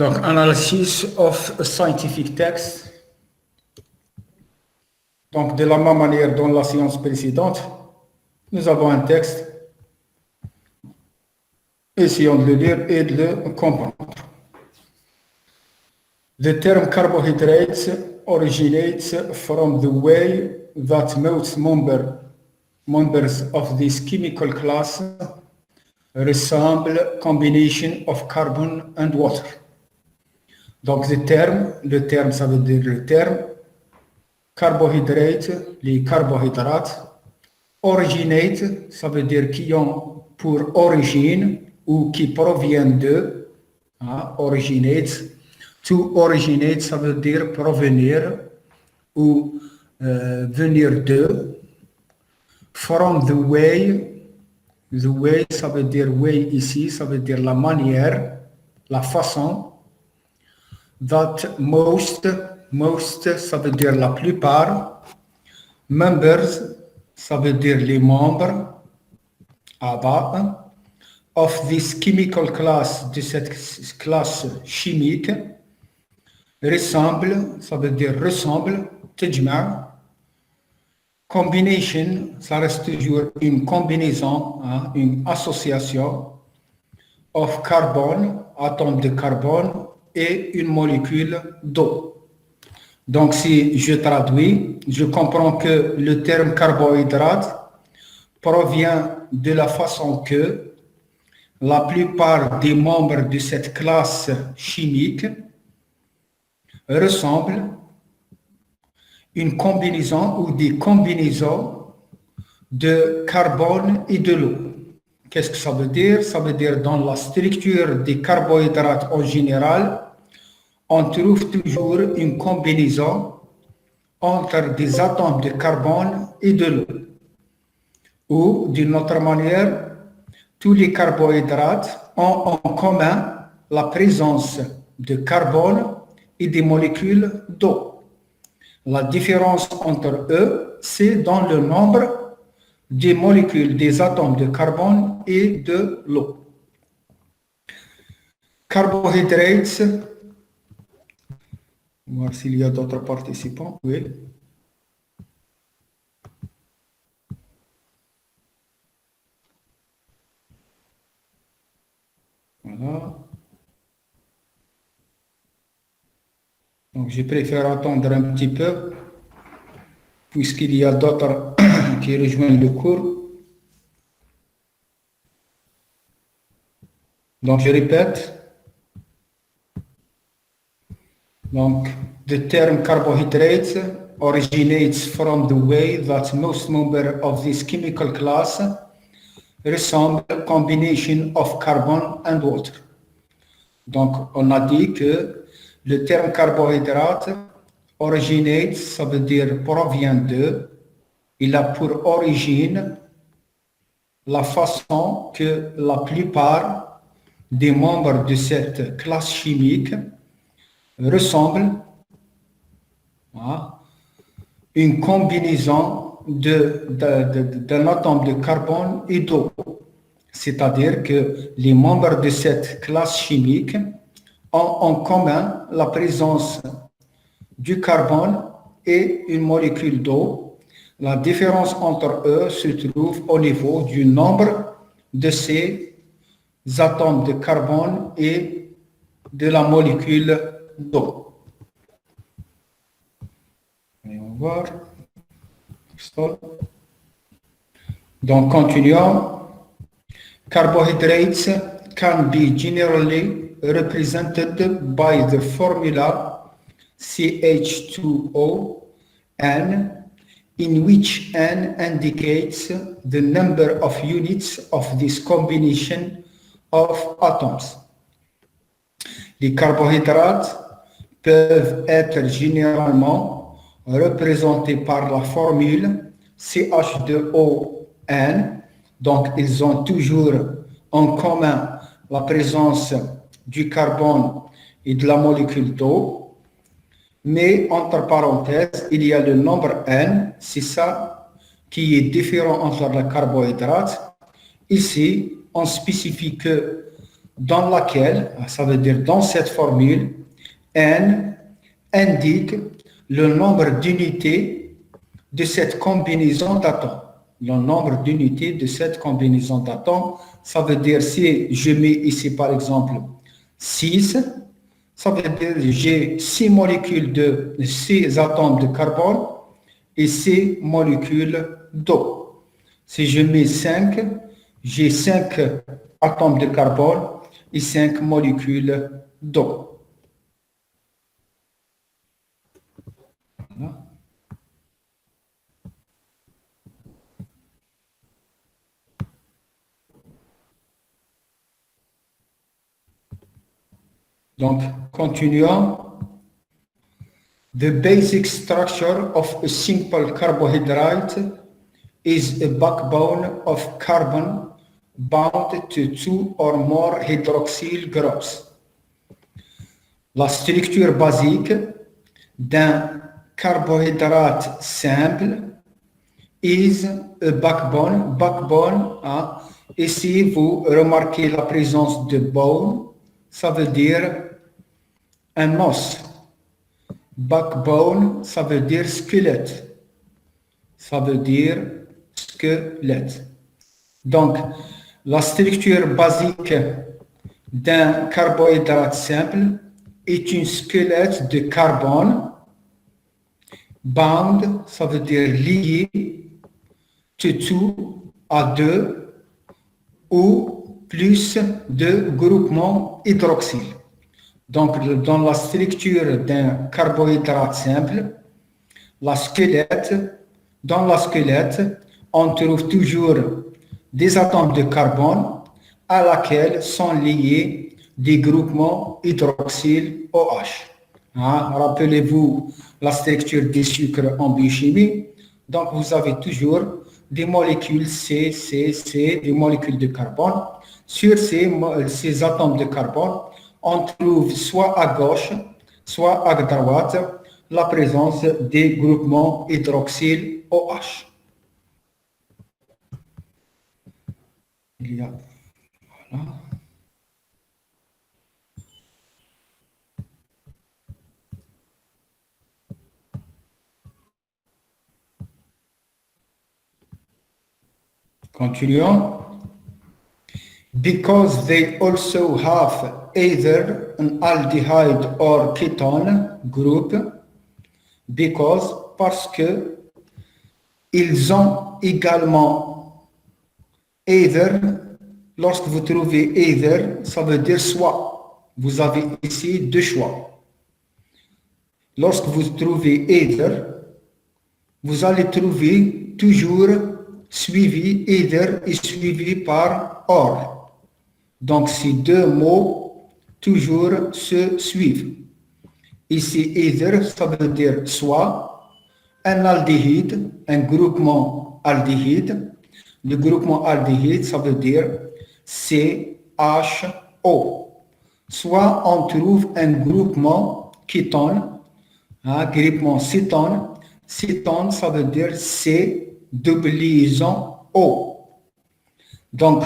Donc, analysis of a scientific text. Donc, de la même manière dans la séance précédente, nous avons un texte. Essayons de le lire et de le comprendre. The term carbohydrates originates from the way that most members of this chemical class resemble combination of carbon and water. Donc, le terme, ça veut dire le terme, carbohydrates, les carbohydrates, originate, ça veut dire qui ont pour origine ou qui proviennent de, originate. To originate, ça veut dire provenir ou venir de. From the way, ça veut dire way ici, ça veut dire la manière, la façon. That most, ça veut dire la plupart. Members, ça veut dire les membres. Of this chemical class, de cette classe chimique. Ressemble, ça veut dire ressemble. تجمع. Combination, ça reste toujours une combinaison, une association. Of carbone, atome de carbone, et une molécule d'eau. Donc, si je traduis, je comprends que le terme carbohydrate provient de la façon que la plupart des membres de cette classe chimique ressemblent une combinaison ou des combinaisons de carbone et de l'eau. Qu'est-ce que ça veut dire? Ça veut dire dans la structure des carbohydrates en général, on trouve toujours une combinaison entre des atomes de carbone et de l'eau. Ou d'une autre manière, tous les carbohydrates ont en commun la présence de carbone et des molécules d'eau. La différence entre eux, c'est dans le nombre des molécules des atomes de carbone et de l'eau. Carbohydrates, on va voir s'il y a d'autres participants. Oui. Voilà. Donc, je préfère attendre un petit peu, puisqu'il y a d'autres qui rejoignent le cours. Donc, je répète. Donc, the term carbohydrates originates from the way that most members of this chemical class resemble a combination of carbon and water. Donc, on a dit que le terme carbohydrate originate, ça veut dire provient de, il a pour origine la façon que la plupart des membres de cette classe chimique ressemblent à une combinaison d'un atome de carbone et d'eau. C'est-à-dire que les membres de cette classe chimique ont en commun la présence du carbone et une molécule d'eau. La différence entre eux se trouve au niveau du nombre de ces atomes de carbone et de la molécule d'eau. Voyons voir. Donc, continuons. Carbohydrates can be generally represented by the formula CH2O(N), in which N indicates the number of units of this combination of atoms. Les carbohydrates peuvent être généralement représentés par la formule CH2ON. Donc, ils ont toujours en commun la présence du carbone et de la molécule d'eau. Mais, entre parenthèses, il y a le nombre N, c'est ça qui est différent entre les carbohydrates. Ici, on spécifie que dans laquelle, ça veut dire dans cette formule, N indique le nombre d'unités de cette combinaison d'atomes. Le nombre d'unités de cette combinaison d'atomes, ça veut dire si je mets ici par exemple 6, ça veut dire j'ai 6 molécules de 6 atomes de carbone et 6 molécules d'eau. Si je mets 5, j'ai 5 atomes de carbone et 5 molécules d'eau. Voilà. Donc, continuons. The basic structure of a simple carbohydrate is a backbone of carbon bound to 2 or more hydroxyl groups. La structure basique d'un carbohydrate simple is a backbone. Backbone, hein, ici vous remarquez la présence de bone, ça veut dire un os. Backbone, ça veut dire squelette. Ça veut dire squelette. Donc, la structure basique d'un carbohydrate simple est une squelette de carbone. Bound, ça veut dire lié, to two, à deux, ou plus de groupements hydroxyle. Donc, dans la structure d'un carbohydrate simple, dans la squelette, on trouve toujours des atomes de carbone à laquelle sont liés des groupements hydroxyle OH. Hein, rappelez-vous la structure des sucres en biochimie. Donc, vous avez toujours des molécules C, des molécules de carbone. Sur ces atomes de carbone, on trouve soit à gauche, soit à droite, la présence des groupements hydroxyle OH. Il y a, voilà. Continuons. Because they also have either an aldehyde or ketone group, parce que ils ont également either, lorsque vous trouvez either, ça veut dire soit. Vous avez ici deux choix. Lorsque vous trouvez either, vous allez trouver toujours suivi, either est suivi par or. Donc, ces deux mots toujours se suivent. Ici, either, ça veut dire soit un aldéhyde, un groupement aldéhyde. Le groupement aldéhyde, ça veut dire CHO. Soit on trouve un groupement kétone, un groupement cétone. Cétone, ça veut dire C double liaison O. Donc,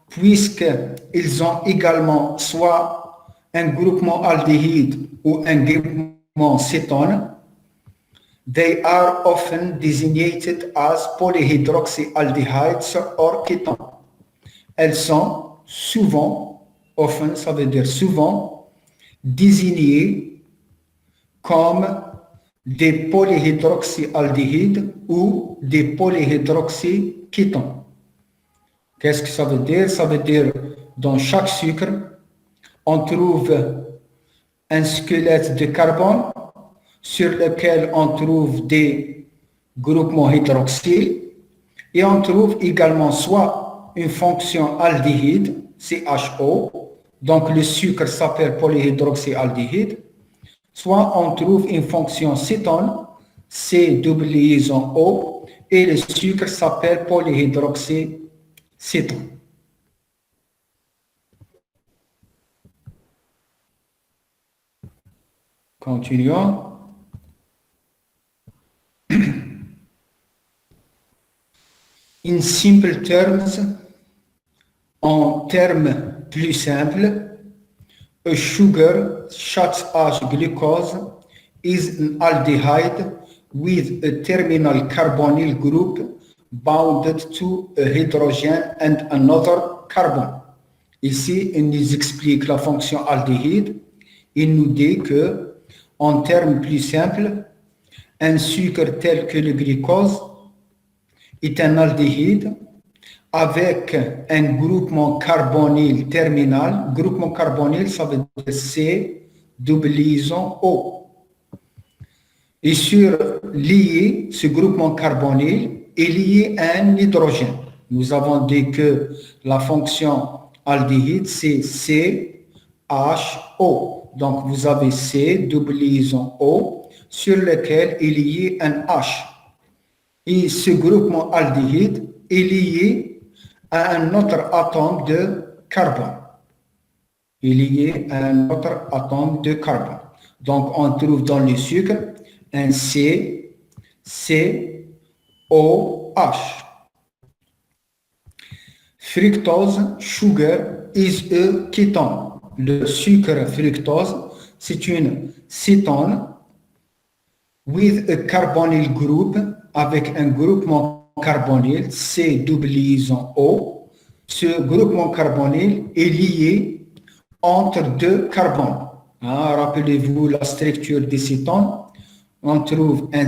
puisqu'ils ont également soit un groupement aldéhyde ou un groupement cétone, they are often designated as polyhydroxyaldehydes or ketones. Elles sont souvent, often, ça veut dire souvent, désignées comme des polyhydroxyaldéhydes ou des polyhydroxyketones. Qu'est-ce que ça veut dire? Ça veut dire dans chaque sucre, on trouve un squelette de carbone sur lequel on trouve des groupements hydroxyles et on trouve également soit une fonction aldéhyde, CHO, donc le sucre s'appelle polyhydroxyaldéhyde, soit on trouve une fonction cétone, C double liaison O, et le sucre s'appelle polyhydroxycétone. Continuons. In simple terms, en termes plus simple, a sugar such as glucose is an aldehyde with a terminal carbonyl group bounded to a hydrogen and another carbon. Ici, il nous explique la fonction aldéhyde. Il nous dit que, en termes plus simples, un sucre tel que le glucose est un aldéhyde avec un groupement carbonyl terminal. Groupement carbonyl, ça veut dire C double liaison O. Et lié, ce groupement carbonyl est lié à un hydrogène. Nous avons dit que la fonction aldéhyde, c'est CHO. Donc, vous avez C double liaison O sur lequel est lié un H. Et ce groupement aldéhyde est lié à un autre atome de carbone. Il est lié à un autre atome de carbone. Donc, on trouve dans le sucre un COH. Fructose, sugar, is a ketone. Le sucre fructose, c'est une cétone with a carbonyl group, avec un groupement carbonyl, C double liaison O. Ce groupement carbonyl est lié entre deux carbones. Rappelez-vous la structure des cétones. On trouve un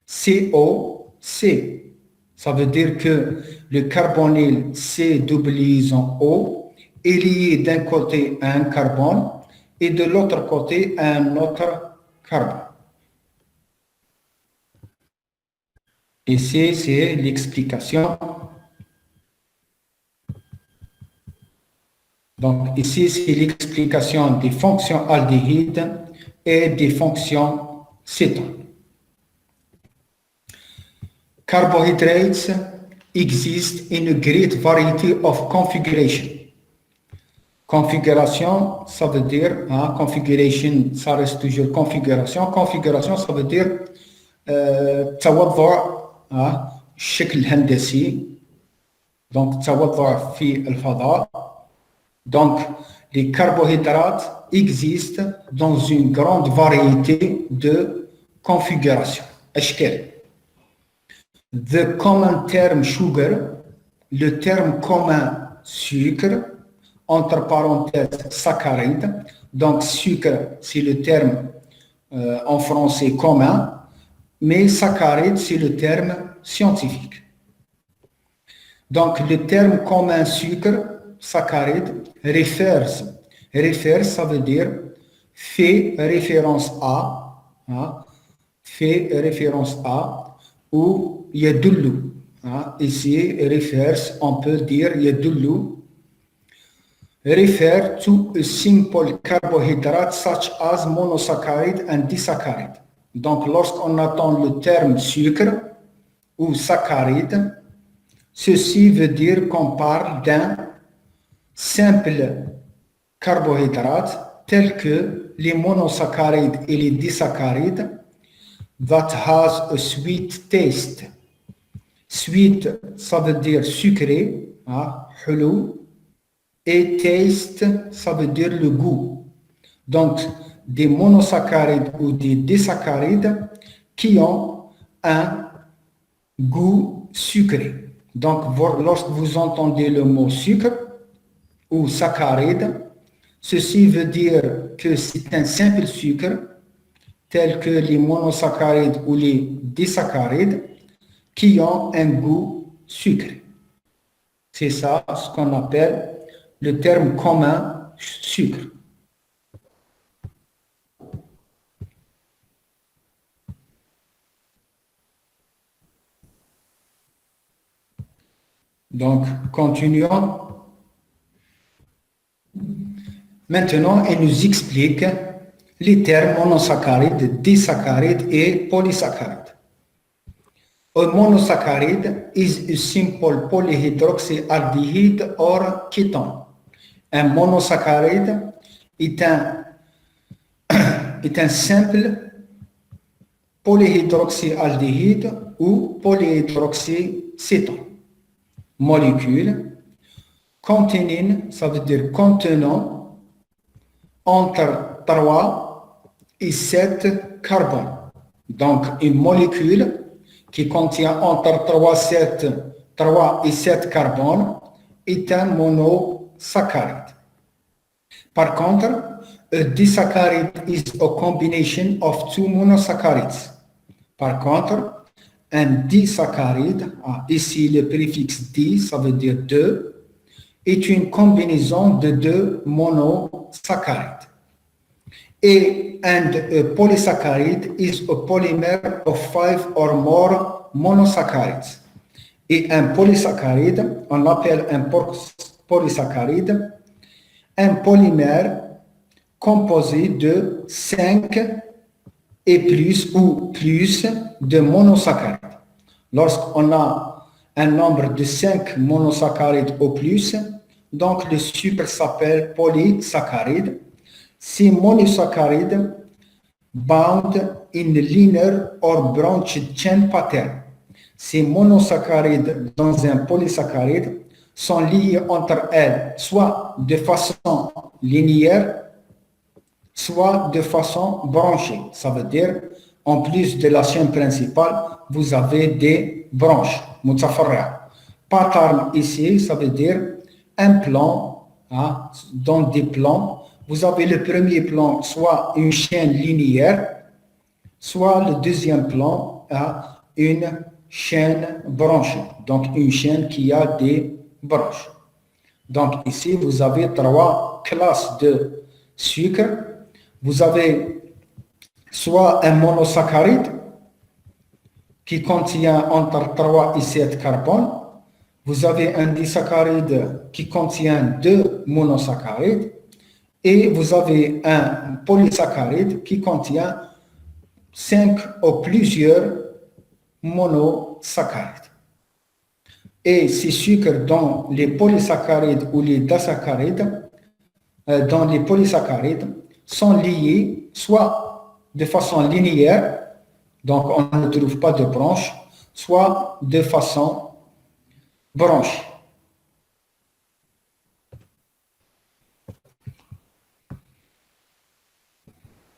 COC. Ça veut dire que le carbonyl C double liaison O est lié d'un côté à un carbone et de l'autre côté à un autre carbone. Ici, c'est l'explication. Donc, ici, c'est l'explication des fonctions aldéhydes et des fonctions cétones. Carbohydrates exist in a great variety of configuration. Configuration, ça veut dire, configuration, ça reste toujours configuration. Configuration, ça veut dire توضع الشكل الهندسي. Donc, توضع في الفضاء. Donc, les carbohydrates existent dans une grande variété de configurations. أشكال. The common term sugar, le terme commun sucre, entre parenthèses saccharide. Donc, sucre, c'est le terme en français commun, mais saccharide, c'est le terme scientifique. Donc, le terme commun sucre, saccharide, réfère, ça veut dire fait référence à, ou يدل. Ici, réfère, on peut dire يدل, refer to a simple carbohydrate such as monosaccharide and disaccharide. Donc, lorsqu'on attend le terme sucre ou saccharide, ceci veut dire qu'on parle d'un simple carbohydrate tel que les monosaccharides et les disaccharides that has a sweet taste. Sweet, ça veut dire sucré, حلو, et taste, ça veut dire le goût. Donc, des monosaccharides ou des disaccharides qui ont un goût sucré. Donc, lorsque vous entendez le mot sucre ou saccharide, ceci veut dire que c'est un simple sucre tel que les monosaccharides ou les disaccharides qui ont un goût sucré. C'est ça ce qu'on appelle le terme commun sucre. Donc, continuons. Maintenant, il nous explique les termes monosaccharides, disaccharides et polysaccharides. A monosaccharide is a simple polyhydroxyaldehyde or ketone. Un monosaccharide est un simple polyhydroxyaldehyde ou polyhydroxycétone. Molécule containing, ça veut dire contenant entre 3 et 7 carbones. Donc, une molécule qui contient entre 3 et 7 carbones est un monosaccharide. Par contre, a disaccharide is a combination of two monosaccharides. Par contre, un disaccharide, ici le préfixe di, ça veut dire deux, est une combinaison de deux monosaccharides. Et un polysaccharide is a polymer of 5 or more monosaccharides. Et un polysaccharide, on l'appelle un polysaccharide, un polymère composé de 5 et plus ou plus de monosaccharides. Lorsqu'on a un nombre de 5 monosaccharides ou plus, donc le sucre s'appelle polysaccharide. Ces monosaccharides bound in linear or branched chain pattern. Ces monosaccharides dans un polysaccharide sont liés entre elles, soit de façon linéaire, soit de façon branchée. Ça veut dire, en plus de la chaîne principale, vous avez des branches. Pattern ici, ça veut dire un plan, dans des plans. Vous avez le premier plan, soit une chaîne linéaire, soit le deuxième plan, une chaîne branchée. Donc, une chaîne qui a des branches. Donc, ici, vous avez 3 classes de sucre. Vous avez soit un monosaccharide qui contient entre 3 et 7 carbones. Vous avez un disaccharide qui contient 2 monosaccharides. Et vous avez un polysaccharide qui contient 5 ou plusieurs monosaccharides. Et ces sucres dans les polysaccharides ou les disaccharides, dans les polysaccharides, sont liés soit de façon linéaire, donc on ne trouve pas de branche, soit de façon branchée.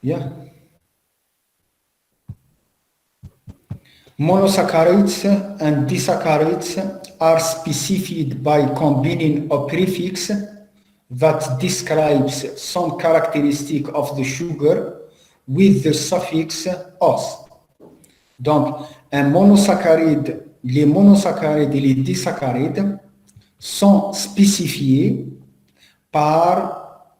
Yeah. Monosaccharides and disaccharides are specified by combining a prefix that describes some characteristic of the sugar with the suffix os. Donc, un monosaccharide, les monosaccharides et les disaccharides sont spécifiés par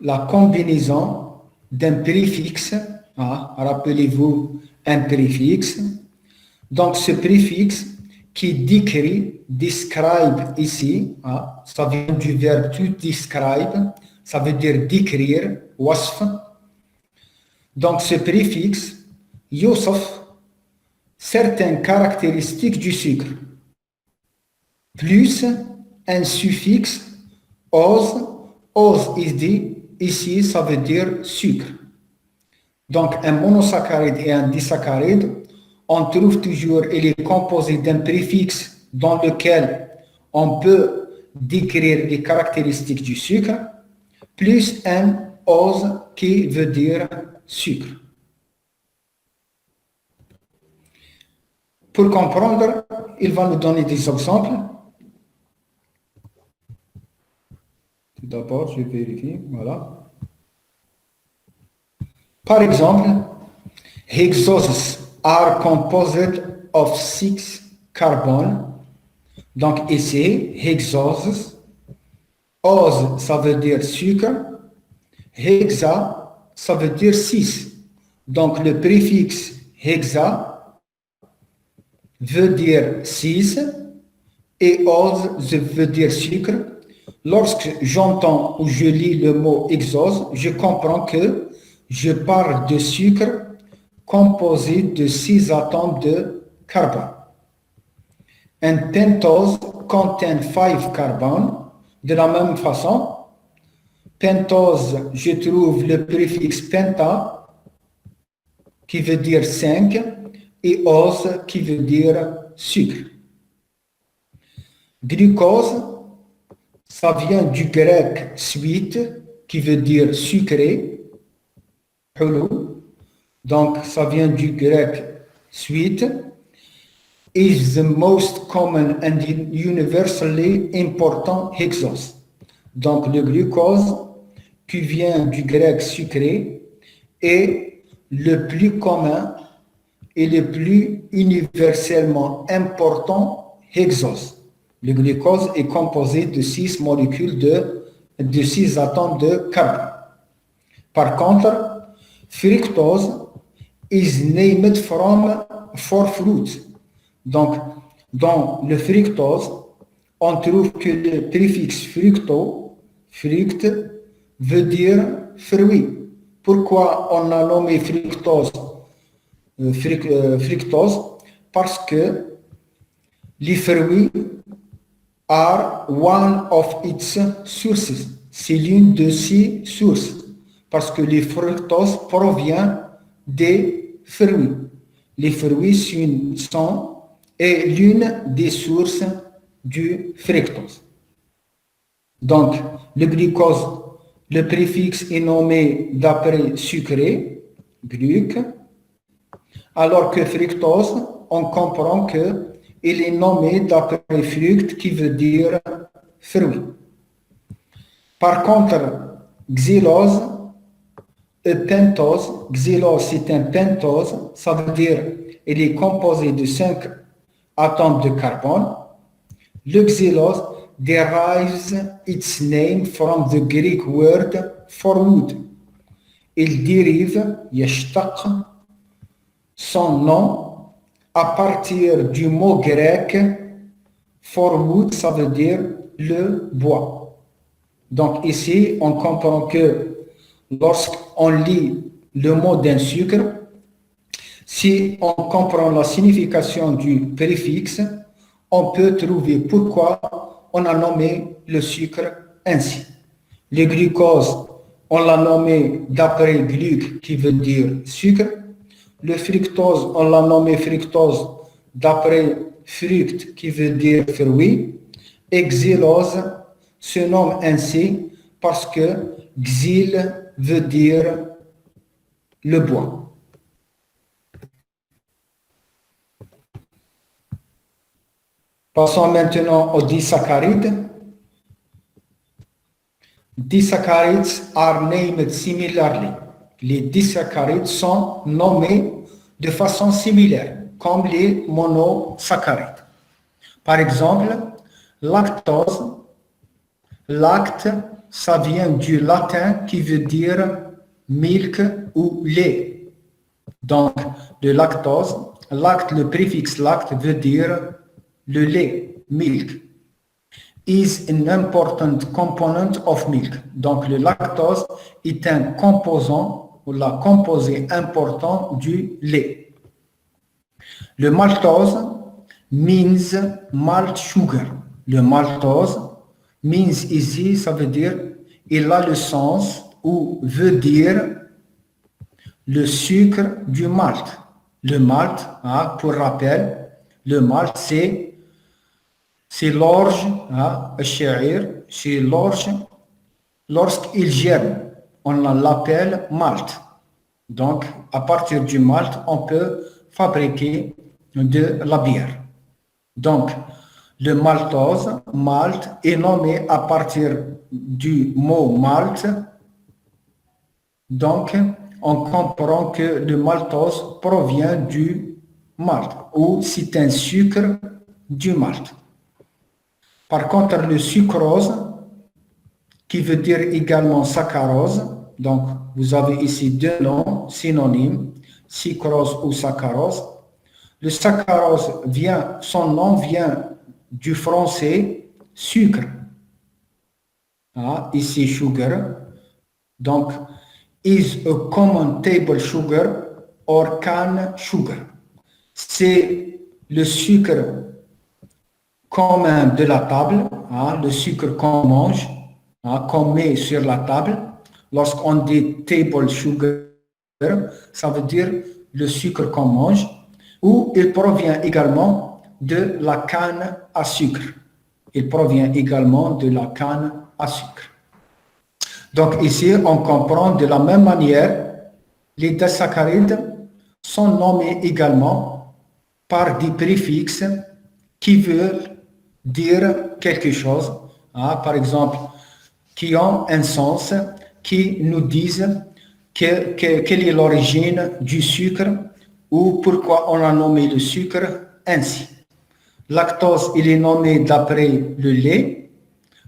la combinaison d'un préfixe, rappelez-vous un préfixe. Donc, ce préfixe qui décrit, describe ici, ça vient du verbe to describe, ça veut dire décrire, wasf. Donc, ce préfixe, yusuf, certaines caractéristiques du sucre, plus un suffixe, os ici, ça veut dire sucre. Donc, un monosaccharide et un disaccharide, on trouve toujours, il est composé d'un préfixe dans lequel on peut décrire les caractéristiques du sucre, plus un os qui veut dire sucre. Pour comprendre, il va nous donner des exemples. Tout d'abord, je vérifie, voilà. Par exemple, hexoses are composed of 6 carbones. Donc ici, hexoses. Os, ça veut dire sucre. Hexa, ça veut dire 6. Donc le préfixe hexa veut dire 6 et os veut dire sucre. Lorsque j'entends ou je lis le mot hexose, je comprends que je parle de sucre composé de 6 atomes de carbone. Un pentose contient 5 carbones. De la même façon, pentose, je trouve le préfixe penta qui veut dire 5 et os qui veut dire sucre. Glucose, Ça vient du grec sweet, qui veut dire sucré, hulou. Donc, ça vient du grec sweet, is the most common and universally important hexose. Donc, le glucose, qui vient du grec sucré, est le plus commun et le plus universellement important hexose. Le glucose est composé de 6 molécules de 6 atomes de carbone. Par contre, fructose is named from 4 fruits. Donc, dans le fructose, on trouve que le préfixe fructo, fruct, veut dire fruit. Pourquoi on a nommé fructose fructose? Parce que les fruits are one of its sources. C'est l'une de ses sources. Parce que le fructose provient des fruits. Les fruits sont l'une des sources du fructose. Donc, le glucose, le préfixe est nommé d'après sucré, gluc, alors que fructose, on comprend qu'il est nommé d'après fruct qui veut dire fruit. Par contre, xylose et pentose, xylose c'est un pentose, ça veut dire il est composé de 5 atomes de carbone. Le xylose derives its name from the Greek word for wood. Il dérive, يشتق, son nom à partir du mot grec for wood, ça veut dire le bois. Donc ici, on comprend que lorsqu'on lit le mot d'un sucre, si on comprend la signification du préfixe, on peut trouver pourquoi on a nommé le sucre ainsi. Le glucose, on l'a nommé d'après gluc qui veut dire sucre. Le fructose, on l'a nommé fructose d'après fruct qui veut dire fruit. Et xylose se nomme ainsi parce que xyle veut dire le bois. Passons maintenant aux disaccharides. Disaccharides are named similarly. Les disaccharides sont nommés de façon similaire, comme les monosaccharides. Par exemple, lactose. Lacte, ça vient du latin qui veut dire milk ou lait. Donc, le lactose, lacte, le préfixe lacte veut dire le lait, milk, is an important component of milk. Donc, le lactose est un composant ou la composé important du lait. Le maltose means malt sugar. Le maltose means ici, ça veut dire, il a le sens ou veut dire le sucre du malt. Le malt, pour rappel, le malt c'est l'orge, c'est l'orge, lorsqu'il germe, on l'appelle malt. Donc, à partir du malt, on peut fabriquer de la bière. Donc, le maltose, malt, est nommé à partir du mot malt. Donc, on comprend que le maltose provient du malt, ou c'est un sucre du malt. Par contre, le sucrose, qui veut dire également saccharose, donc vous avez ici deux noms synonymes, sucrose ou saccharose. Le saccharose son nom vient du français sucre. Ici sugar. Donc, is a common table sugar or cane sugar. C'est le sucre commun de la table, le sucre qu'on mange, qu'on met sur la table. Lorsqu'on dit table sugar, ça veut dire le sucre qu'on mange, ou il provient également de la canne à sucre. il provient également de la canne à sucre. Donc ici, on comprend de la même manière, les disaccharides sont nommés également par des préfixes qui veulent dire quelque chose, hein, par exemple, qui ont un sens, qui nous disent quelle est l'origine du sucre ou pourquoi on a nommé le sucre ainsi. Lactose, il est nommé d'après le lait.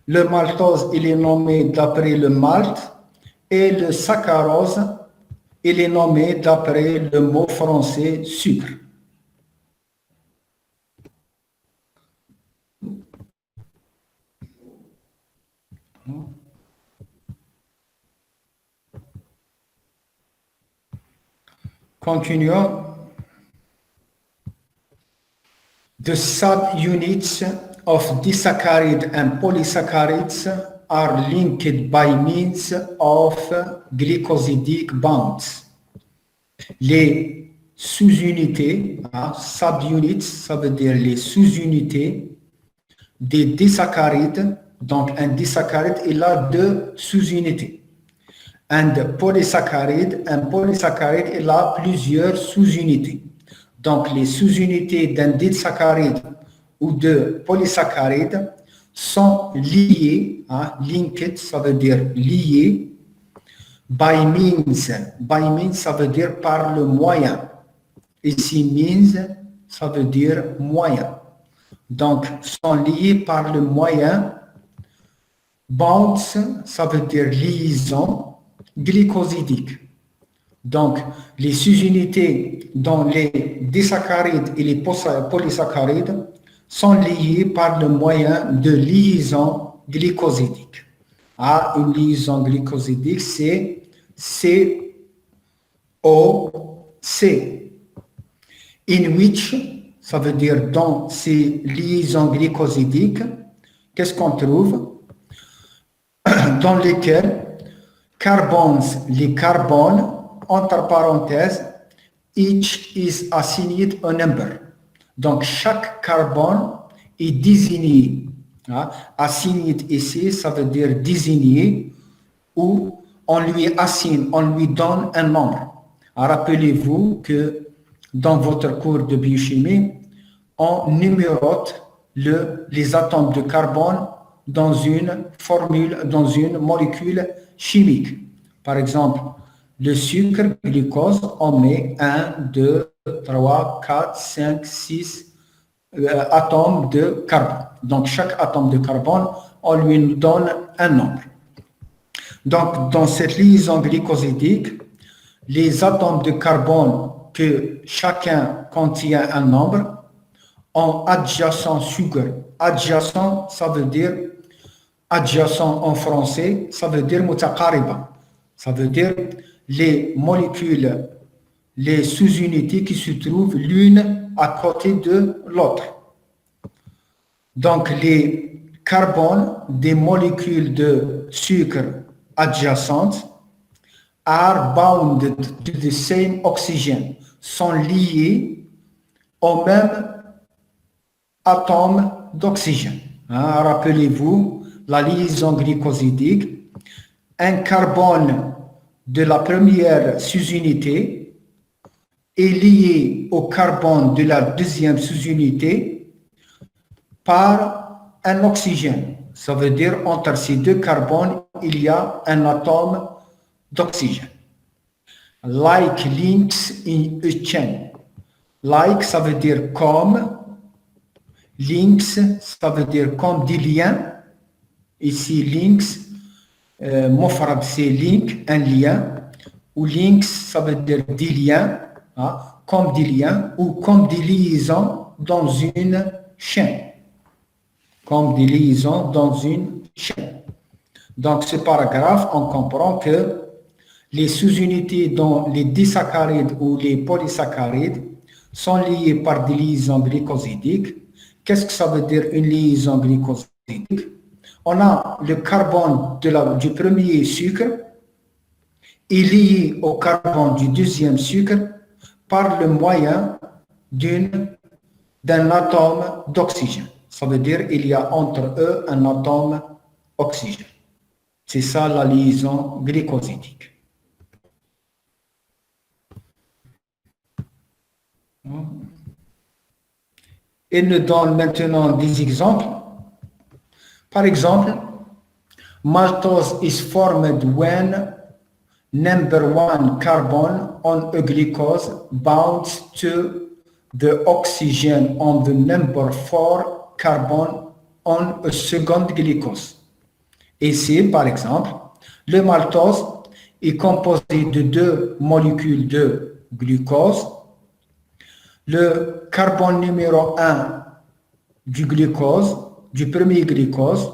Le maltose, il est nommé d'après le malt. Et le saccharose, il est nommé d'après le mot français sucre. Continuons. The subunits of disaccharide and polysaccharides are linked by means of glycosidic bonds. Les sous-unités, subunits, ça veut dire les sous-unités des disaccharides. Donc, un disaccharide, il a deux sous-unités. Un polysaccharide, il a plusieurs sous-unités. Donc, les sous-unités d'un disaccharide ou de polysaccharide sont liées, linked, ça veut dire liées, by means, ça veut dire par le moyen. Ici, means, ça veut dire moyen. Donc, sont liés par le moyen. Bonds, ça veut dire liaison glycosidique. Donc, les sous-unités dans les disaccharides et les polysaccharides sont liées par le moyen de liaison glycosidique. Une liaison glycosidique, c'est COC. In which, ça veut dire dans ces liaisons glycosidiques, qu'est-ce qu'on trouve? Dans lesquelles les carbones, entre parenthèses, each is assigned a number. Donc, chaque carbone est désigné. Assigned ici, ça veut dire désigné, ou on lui assigne, on lui donne un nombre. Rappelez-vous que dans votre cours de biochimie, on numérote les atomes de carbone dans une formule, dans une molécule chimique. Par exemple, le sucre, glucose, on met 1, 2, 3, 4, 5, 6 atomes de carbone. Donc, chaque atome de carbone, on lui donne un nombre. Donc, dans cette liaison glycosidique, les atomes de carbone que chacun contient un nombre ont adjacent sucre. Adjacent, ça veut dire, adjacent en français, ça veut dire mutaqariba. Ça veut dire les molécules, les sous-unités qui se trouvent l'une à côté de l'autre. Donc, les carbones des molécules de sucre adjacentes are bounded to the same oxygen, sont liés au même atome d'oxygène. Rappelez-vous la liaison glycosidique. Un carbone de la première sous-unité est lié au carbone de la deuxième sous-unité par un oxygène. Ça veut dire entre ces deux carbones, il y a un atome d'oxygène. Like links in a chain. Like, ça veut dire comme. Links, ça veut dire comme des liens. Ici, links, mofrad, c'est link, un lien. Ou links, ça veut dire des liens, comme des liens, ou comme des liaisons dans une chaîne. Comme des liaisons dans une chaîne. Donc, ce paragraphe, on comprend que les sous-unités dans les disaccharides ou les polysaccharides sont liées par des liaisons glycosidiques. Qu'est-ce que ça veut dire une liaison glycosidique? On a le carbone du premier sucre est lié au carbone du deuxième sucre par le moyen d'un atome d'oxygène. Ça veut dire qu'il y a entre eux un atome oxygène. C'est ça la liaison glycosidique. Il nous donne maintenant des exemples. Par exemple, maltose is formed when number 1 carbon on a glucose bonds to the oxygen on the number 4 carbon on a second glucose. Ici, par exemple, le maltose est composé de 2 molécules de glucose. Le carbone numéro 1 du glucose, du premier glucose,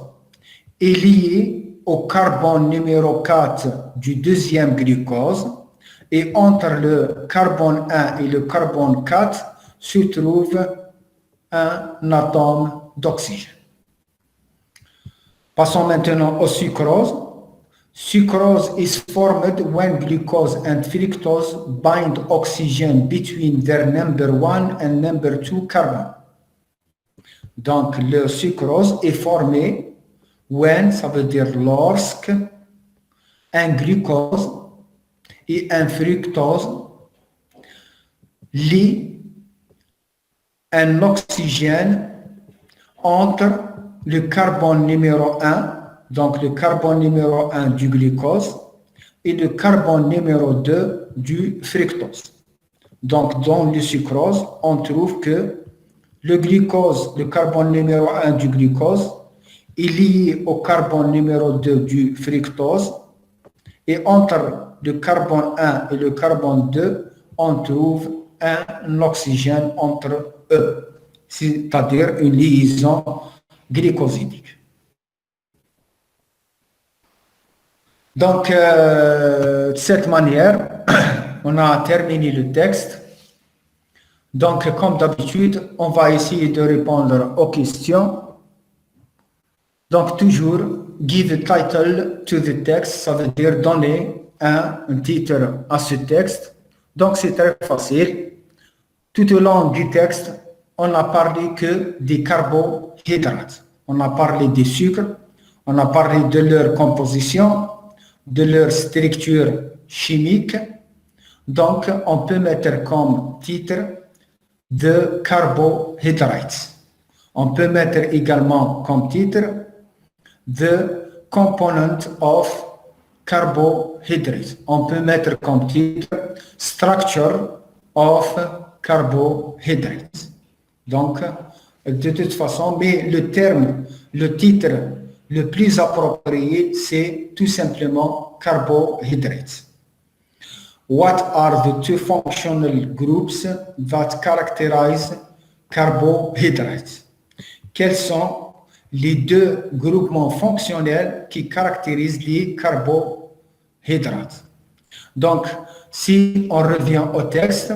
est lié au carbone numéro 4 du deuxième glucose, et entre le carbone 1 et le carbone 4 se trouve un atome d'oxygène. Passons maintenant au sucrose. Sucrose is formed when glucose and fructose bind oxygen between their number 1 and number 2 carbon. Donc, le sucrose est formé when, ça veut dire lorsque, un glucose et un fructose lient un oxygène entre le carbone numéro 1, donc le carbone numéro 1 du glucose, et le carbone numéro 2 du fructose. Donc, dans le sucrose, on trouve que le glucose, le carbone numéro 1 du glucose, est lié au carbone numéro 2 du fructose, et entre le carbone 1 et le carbone 2, on trouve un oxygène entre eux, c'est-à-dire une liaison glycosidique. Donc, de cette manière, on a terminé le texte. Donc, comme d'habitude, on va essayer de répondre aux questions. Donc, toujours, give a title to the text, ça veut dire donner un titre à ce texte. Donc, c'est très facile. Tout au long du texte, on n'a parlé que des carbohydrates. On a parlé des sucres, on a parlé de leur composition, de leur structure chimique. Donc, on peut mettre comme titre de carbohydrates. On peut mettre également comme titre the component of carbohydrates. On peut mettre comme titre structure of carbohydrates. Donc, de toute façon, mais le terme, le titre le plus approprié, c'est tout simplement carbohydrates. What are the two functional groups that characterize carbohydrates? Quels sont les deux groupements fonctionnels qui caractérisent les carbohydrates? Donc, si on revient au texte,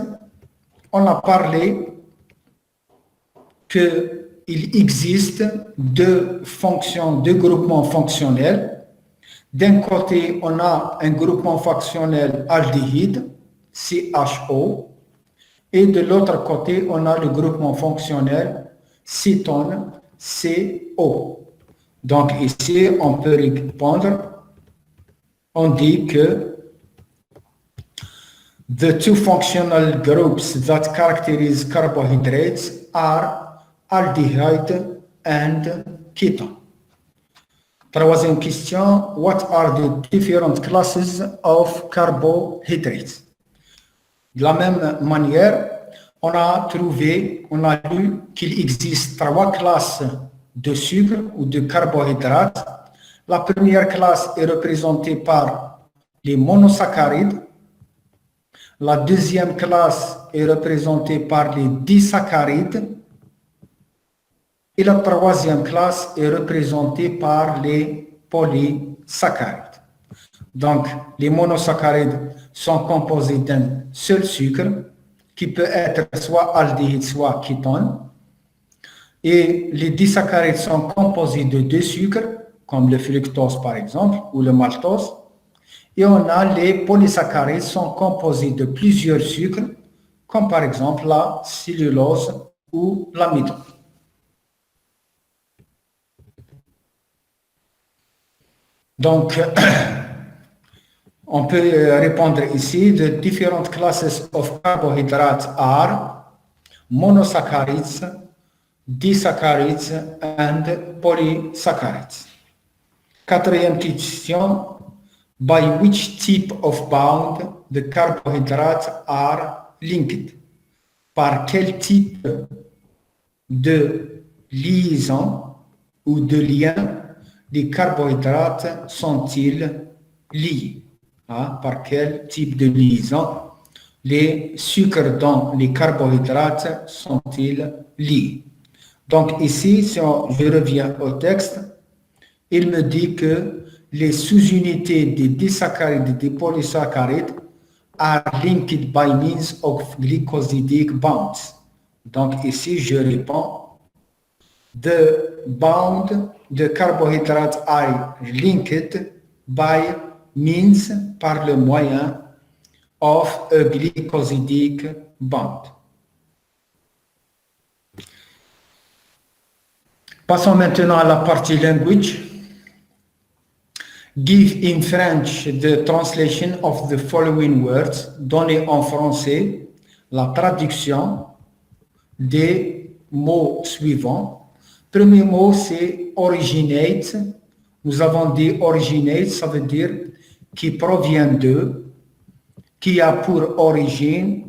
on a parlé qu'il existe deux groupements fonctionnels. D'un côté, on a un groupement fonctionnel aldéhyde, CHO, et de l'autre côté, on a le groupement fonctionnel cétone, CO. Donc ici, on peut répondre, on dit que the two functional groups that characterize carbohydrates are aldehyde and ketone. Troisième question, what are the different classes of carbohydrates? De la même manière, on a lu qu'il existe trois classes de sucre ou de carbohydrates. La première classe est représentée par les monosaccharides. La deuxième classe est représentée par les disaccharides. Et la troisième classe est représentée par les polysaccharides. Donc, les monosaccharides sont composés d'un seul sucre qui peut être soit aldéhyde, soit kétone. Et les disaccharides sont composés de deux sucres, comme le fructose par exemple, ou le maltose. Et on a les polysaccharides sont composés de plusieurs sucres, comme par exemple la cellulose ou l'amidon. Donc, on peut répondre ici, the different classes of carbohydrates are monosaccharides, disaccharides and polysaccharides. Quatrième question, by which type of bond the carbohydrates are linked? Par quel type de liaison ou de lien les carbohydrates sont-ils liés? Par quel type de liaison les sucres dans les carbohydrates sont-ils liés? Donc ici, si je reviens au texte, il me dit que les sous-unités des disaccharides et des polysaccharides are linked by means of glycosidic bonds. Donc ici, je réponds, the bond, the carbohydrates are linked by means, par le moyen of a glycosidic bond. Passons maintenant à la partie language. Give in French the translation of the following words. Donnez en français la traduction des mots suivants. Premier mot, c'est originate. Nous avons dit originate, ça veut dire qui provient de, qui a pour origine,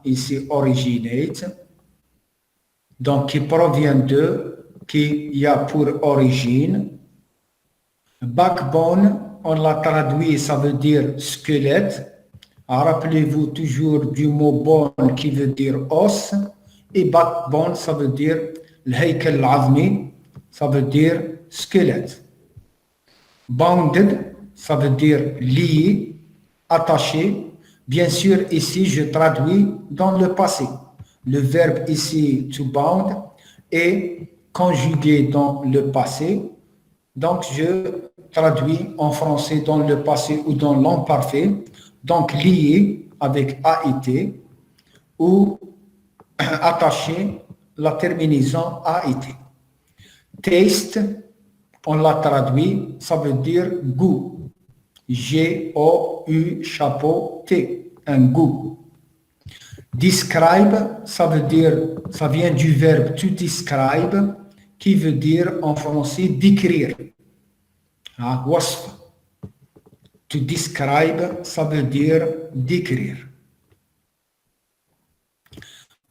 ici originate, donc qui provient de, qui a pour origine. Backbone, on l'a traduit, ça veut dire squelette. Rappelez-vous toujours du mot bone qui veut dire os, et backbone, ça veut dire الهيكل العظمي, ça veut dire squelette. Bounded, ça veut dire lié, attaché. Bien sûr, ici, je traduis dans le passé. Le verbe ici, to bound, est conjugué dans le passé. Donc, je traduis en français dans le passé ou dans l'imparfait. Donc, lié avec AIT ou attaché, la terminaison AIT. Taste, on l'a traduit, ça veut dire goût. G-O-U, chapeau, T, un goût. Describe, ça veut dire, ça vient du verbe to describe, qui veut dire en français décrire. Wasf. To describe, ça veut dire décrire.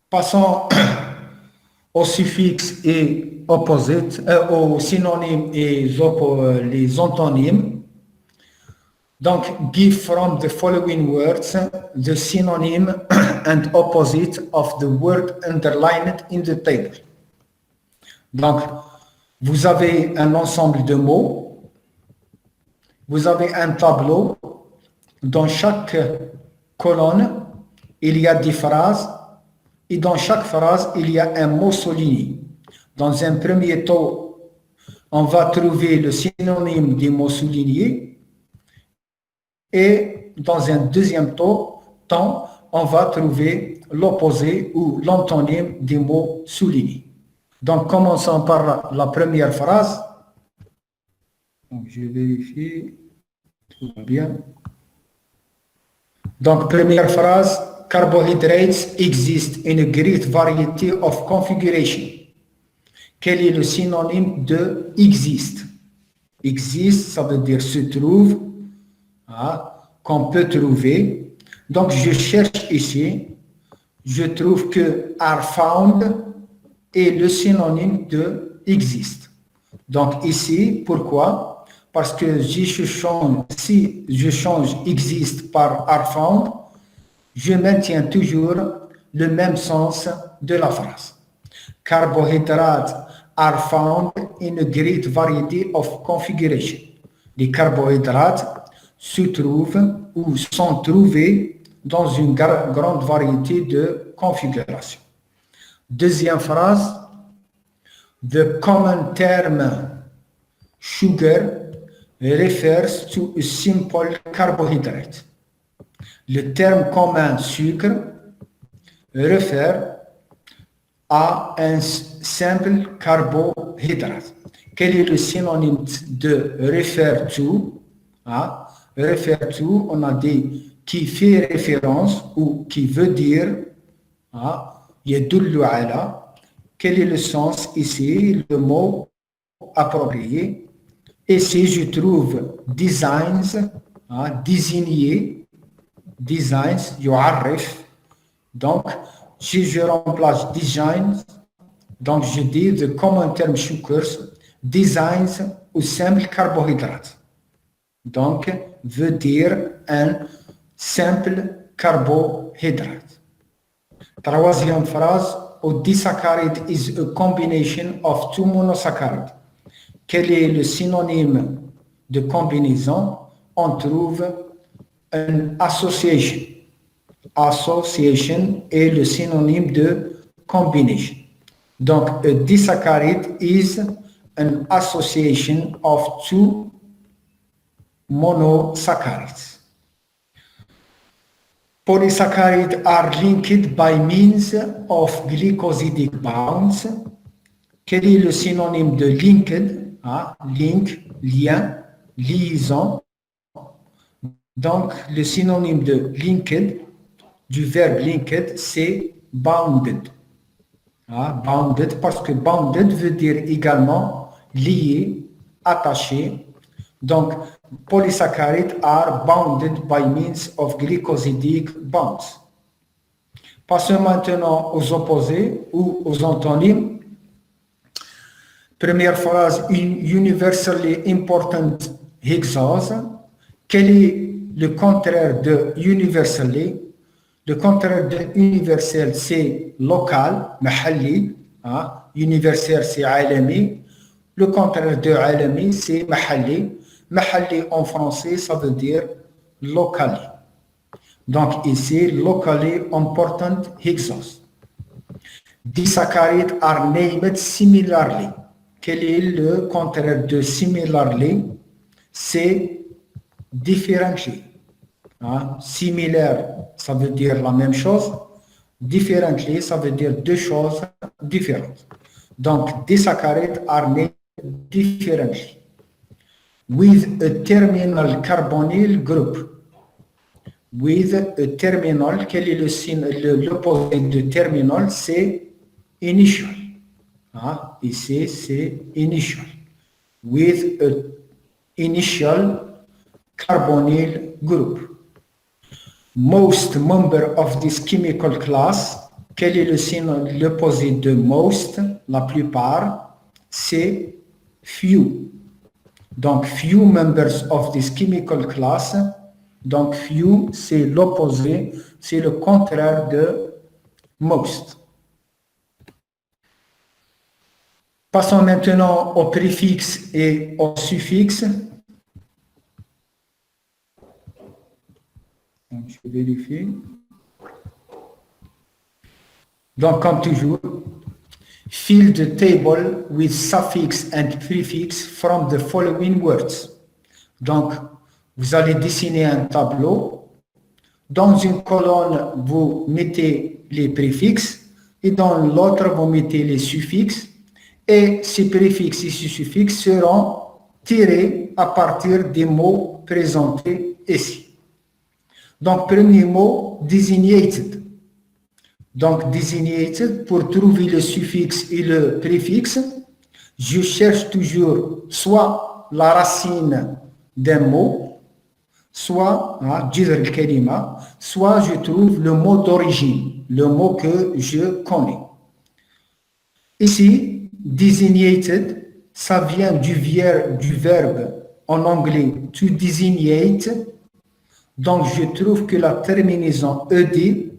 Passons au suffixe et opposite, aux synonymes et les antonymes. Donc, give from the following words the synonym and opposite of the word underlined in the table. Donc, vous avez un ensemble de mots, vous avez un tableau, dans chaque colonne, il y a des phrases, et dans chaque phrase, il y a un mot souligné. Dans un premier temps, on va trouver le synonyme des mots soulignés, et dans un deuxième temps, on va trouver l'opposé ou l'antonyme des mots soulignés. Donc, commençons par la première phrase. Donc, je vérifie. Tout va bien. Donc, première phrase, carbohydrates exist in a great variety of configuration. Quel est le synonyme de exist? Exist, ça veut dire se trouve, qu'on peut trouver. Donc, je cherche ici, je trouve que are found est le synonyme de exist. Donc, ici, pourquoi? Parce que si je change exist par are found, je maintiens toujours le même sens de la phrase. Carbohydrates are found in a great variety of configuration. Les carbohydrates se trouvent ou sont trouvés dans une grande variété de configurations. Deuxième phrase, the common term sugar refers to a simple carbohydrate. Le terme commun sucre réfère à un simple carbohydrate. Quel est le synonyme de refer to? Hein? Refer to, on a dit qui fait référence ou qui veut dire. Hein? يدل على. Quel est le sens ici? Le mot approprié. Ici, je trouve designs, hein, désigner, designs, يعرف. Donc, si je remplace designs, donc je dis the common term sugars, designs ou simple carbohydrate. Donc, veut dire un simple carbohydrate. Troisième phrase, a disaccharide is a combination of two monosaccharides. Quel est le synonyme de combinaison? On trouve une association. Association est le synonyme de combination. Donc, a disaccharide is an association of two monosaccharides. Polysaccharides are linked by means of glycosidic bonds. Quel est le synonyme de linked? Link, lien, liaison. Donc, le synonyme de linked, du verbe linked, c'est bounded. Bounded, parce que bounded veut dire également lié, attaché. Donc, polysaccharides are bounded by means of glycosidic bonds. Passons maintenant aux opposés ou aux antonymes. Première phrase, universally important hexose. Quel est le contraire de universally? Le contraire de universel, c'est local, محلي. Universel, c'est عالمي. Le contraire de عالمي, c'est محلي. محلي en français, ça veut dire locally. Donc ici, locally important hexose. Disaccharides are named similarly. Quel est le contraire de similarly? C'est differently. Similaire, ça veut dire la même chose. Differently, ça veut dire deux choses différentes. Donc, disaccharides are named differently. With a terminal carbonyl group. With a terminal, quel est le signe, l'opposé de terminal? C'est initial. Ici, c'est initial. With a initial carbonyl group. Most member of this chemical class, quel est le signe, l'opposé de most? La plupart, c'est few. Donc, few members of this chemical class. Donc, few, c'est l'opposé, c'est le contraire de most. Passons maintenant au préfixe et au suffixe. Donc, je vérifie. Donc, comme toujours, fill the table with suffix and prefix from the following words. Donc, vous allez dessiner un tableau. Dans une colonne, vous mettez les préfixes et dans l'autre, vous mettez les suffixes. Et ces préfixes et ces suffixes seront tirés à partir des mots présentés ici. Donc, premier mot, designated. Donc, designated, pour trouver le suffixe et le préfixe, je cherche toujours soit la racine d'un mot, soit, soit je trouve le mot d'origine, le mot que je connais. Ici, designated, ça vient du verbe en anglais to designate. Donc, je trouve que la terminaison ed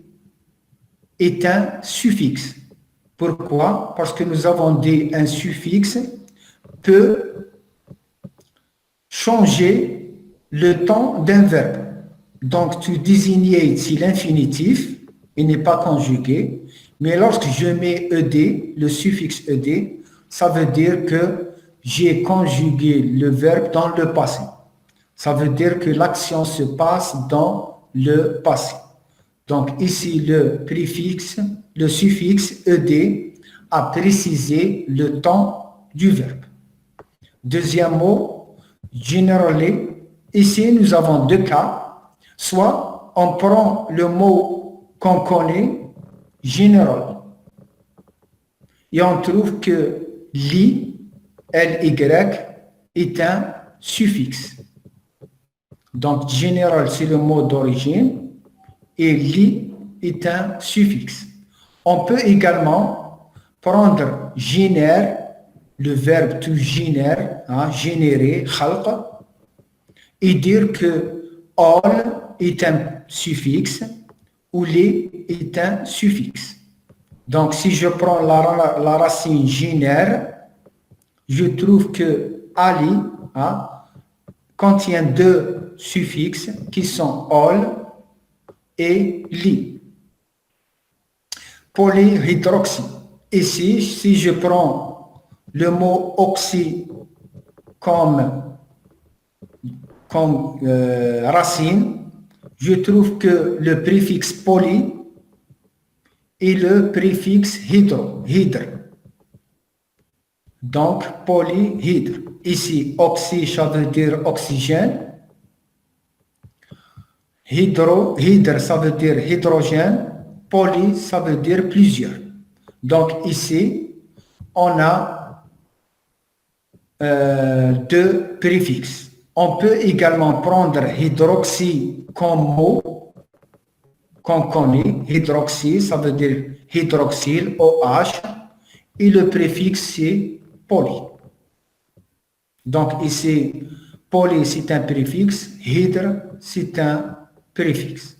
est un suffixe. Pourquoi? Parce que nous avons dit un suffixe peut changer le temps d'un verbe. Donc, to designate, c'est l'infinitif, il n'est pas conjugué. Mais lorsque je mets ed, le suffixe ed, ça veut dire que j'ai conjugué le verbe dans le passé. Ça veut dire que l'action se passe dans le passé. Donc ici, le préfixe, le suffixe ed a précisé le temps du verbe. Deuxième mot, generally. Ici, nous avons deux cas. Soit on prend le mot qu'on connaît, general, et on trouve que li, ly, est un suffixe. Donc, general, c'est le mot d'origine, et li est un suffixe. On peut également prendre génère, le verbe to génère, générer, khalq, et dire que all est un suffixe ou li est un suffixe. Donc, si je prends la racine génère, je trouve que ali contient deux suffixes qui sont all et li. Polyhydroxy. Ici, si je prends le mot oxy comme racine, je trouve que le préfixe poly et le préfixe hydre. Donc, polyhydre. Ici, oxy, ça veut dire oxygène. Hydre, ça veut dire hydrogène. Poly, ça veut dire plusieurs. Donc, ici, on a deux préfixes. On peut également prendre hydroxy comme mot qu'on connaît. Hydroxy, ça veut dire hydroxyle, OH, et le préfixe, c'est poly. Donc ici, poly, c'est un préfixe, hydre, c'est un préfixe.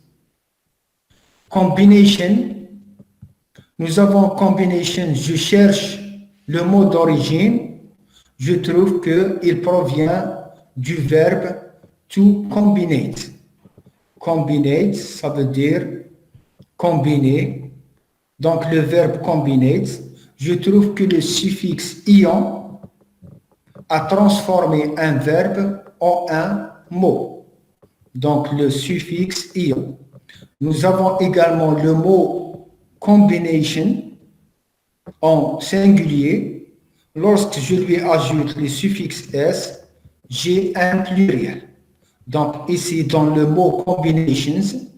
Combination, nous avons combination, je cherche le mot d'origine, je trouve qu'il provient du verbe to combinate. Combinate, ça veut dire combiner. Donc le verbe combinate, je trouve que le suffixe ion a transformé un verbe en un mot. Donc le suffixe ion. Nous avons également le mot combination en singulier. Lorsque je lui ajoute le suffixe s, j'ai un pluriel. Donc ici, dans le mot combinations,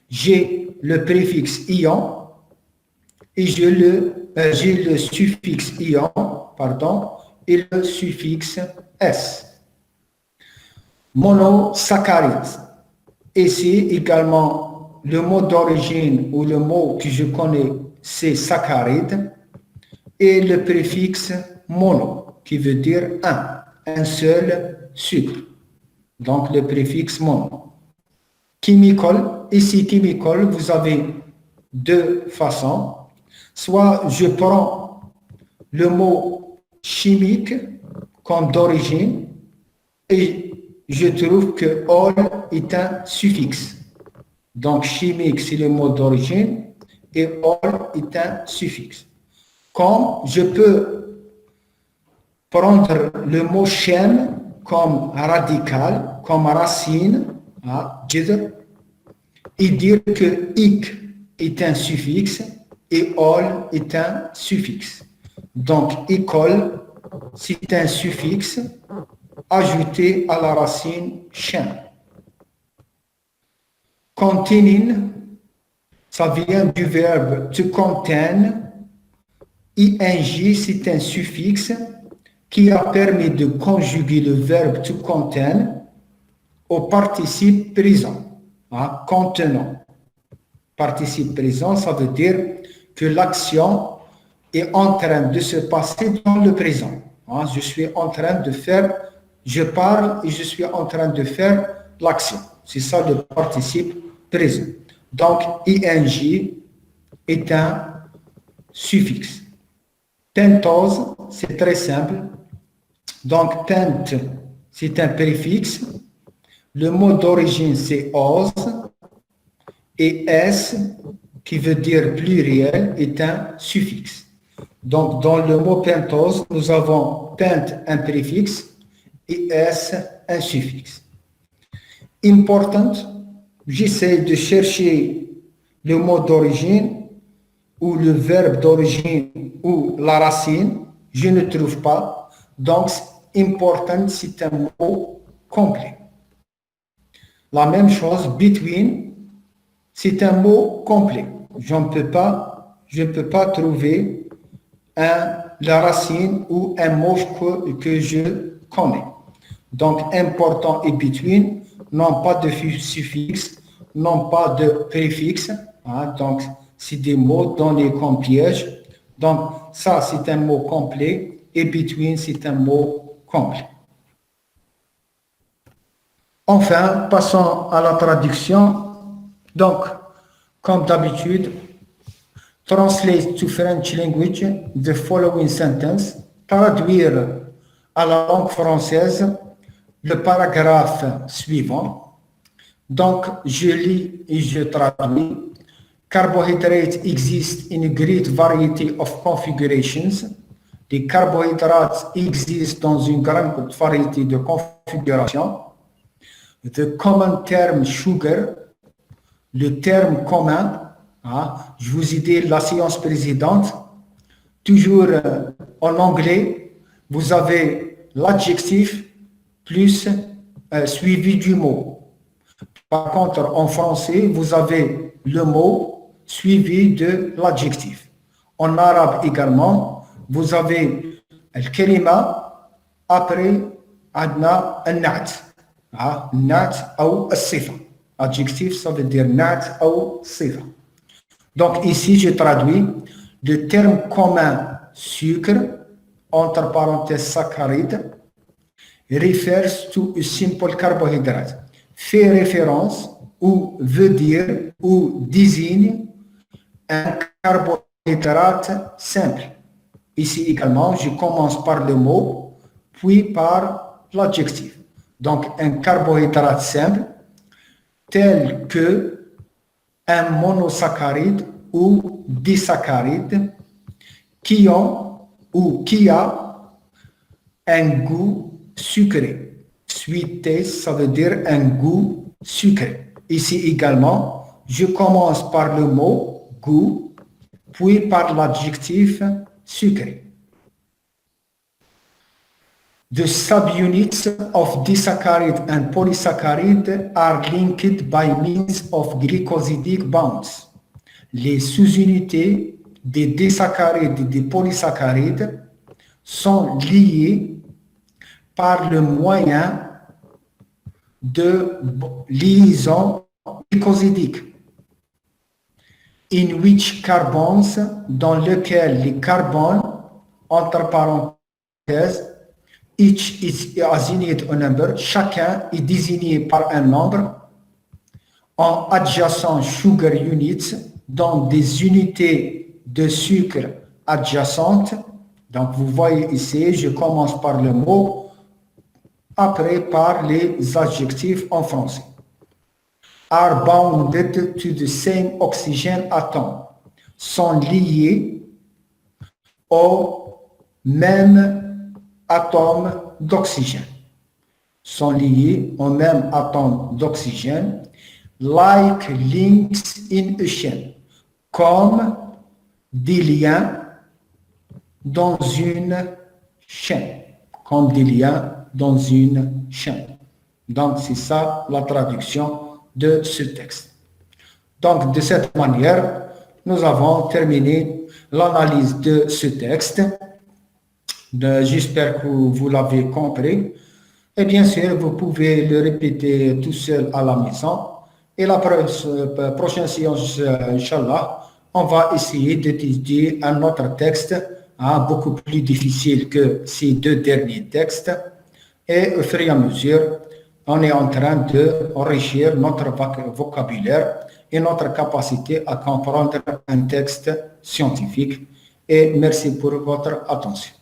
j'ai le préfixe ion et j'ai le suffixe ion, et le suffixe s. Monosaccharide. Ici également, le mot d'origine ou le mot que je connais, c'est saccharide, et le préfixe mono, qui veut dire un seul sucre. Donc le préfixe mono. Chemical, ici chemical, vous avez deux façons. Soit je prends le mot chimique comme d'origine et je trouve que all est un suffixe. Donc chimique, c'est le mot d'origine et all est un suffixe. Comme je peux prendre le mot chem comme radical, comme racine, et dire que ik est un suffixe et all est un suffixe. Donc, école, c'est un suffixe ajouté à la racine chem. Containing, ça vient du verbe to contain. ing, c'est un suffixe qui a permis de conjuguer le verbe to contain au participe présent, contenant. Participe présent, ça veut dire que l'action est en train de se passer dans le présent. Je suis en train de faire, je parle et je suis en train de faire l'action. C'est ça le participe présent. Donc, ing est un suffixe. Pentose, c'est très simple. Donc, pent, c'est un préfixe. Le mot d'origine, c'est ose. Et s, qui veut dire pluriel, est un suffixe. Donc, dans le mot pentose, nous avons pent, un préfixe, et s, un suffixe. Important, j'essaie de chercher le mot d'origine ou le verbe d'origine ou la racine, je ne trouve pas. Donc, important, c'est un mot complet. La même chose, between, c'est un mot complet. Je ne peux pas trouver la racine ou un mot que je connais. Donc, important et between n'ont pas de suffixe, n'ont pas de préfixe. Hein, donc, c'est des mots donnés comme piège. Donc, ça, c'est un mot complet et between, c'est un mot complet. Enfin, passons à la traduction. Donc, comme d'habitude, translate to French language the following sentence. Traduire à la langue française le paragraphe suivant. Donc, je lis et je traduis. Carbohydrates exist in a great variety of configurations. Les carbohydrates existent dans une grande variété de configurations. The common term sugar, le terme commun, hein, je vous ai dit la séance précédente, toujours en anglais, vous avez l'adjectif plus suivi du mot. Par contre, en français, vous avez le mot suivi de l'adjectif. En arabe également, vous avez le kalima après adna al-na'at. Na'at ou al-sifa. Adjectif, ça veut dire na'at ou sifa. Donc ici, je traduis le terme commun sucre, entre parenthèses saccharide, refers to a simple carbohydrate. Fait référence ou veut dire ou désigne un carbohydrate simple. Ici également, je commence par le mot, puis par l'adjectif. Donc, un carbohydrate simple, tel que un monosaccharide ou disaccharide, qui ont ou qui a un goût sucré. Sweet taste, ça veut dire un goût sucré. Ici également, je commence par le mot goût, puis par l'adjectif sucré. The subunits of disaccharide and polysaccharide are linked by means of glycosidic bonds. Les sous-unités des disaccharides et des polysaccharides sont liées par le moyen de liaison glycosidique. In which carbons, dans lequel les carbones, entre parenthèses, each is assigned a number, chacun est désigné par un nombre, en adjacent sugar units, dans des unités de sucre adjacentes. Donc vous voyez ici, je commence par le mot, après par les adjectifs en français. Are bounded to the same oxygen atom, sont liés au même atome d'oxygène. Sont liés au même atome d'oxygène, like links in a chain, comme des liens dans une chaîne, comme des liens dans une chaîne. Donc c'est ça la traduction de ce texte. Donc de cette manière, nous avons terminé l'analyse de ce texte. J'espère que vous l'avez compris. Et bien sûr, vous pouvez le répéter tout seul à la maison. Et la prochaine séance, Inch'Allah, on va essayer d'étudier un autre texte beaucoup plus difficile que ces deux derniers textes. Et au fur et à mesure, on est en train d'enrichir notre vocabulaire et notre capacité à comprendre un texte scientifique. Et merci pour votre attention.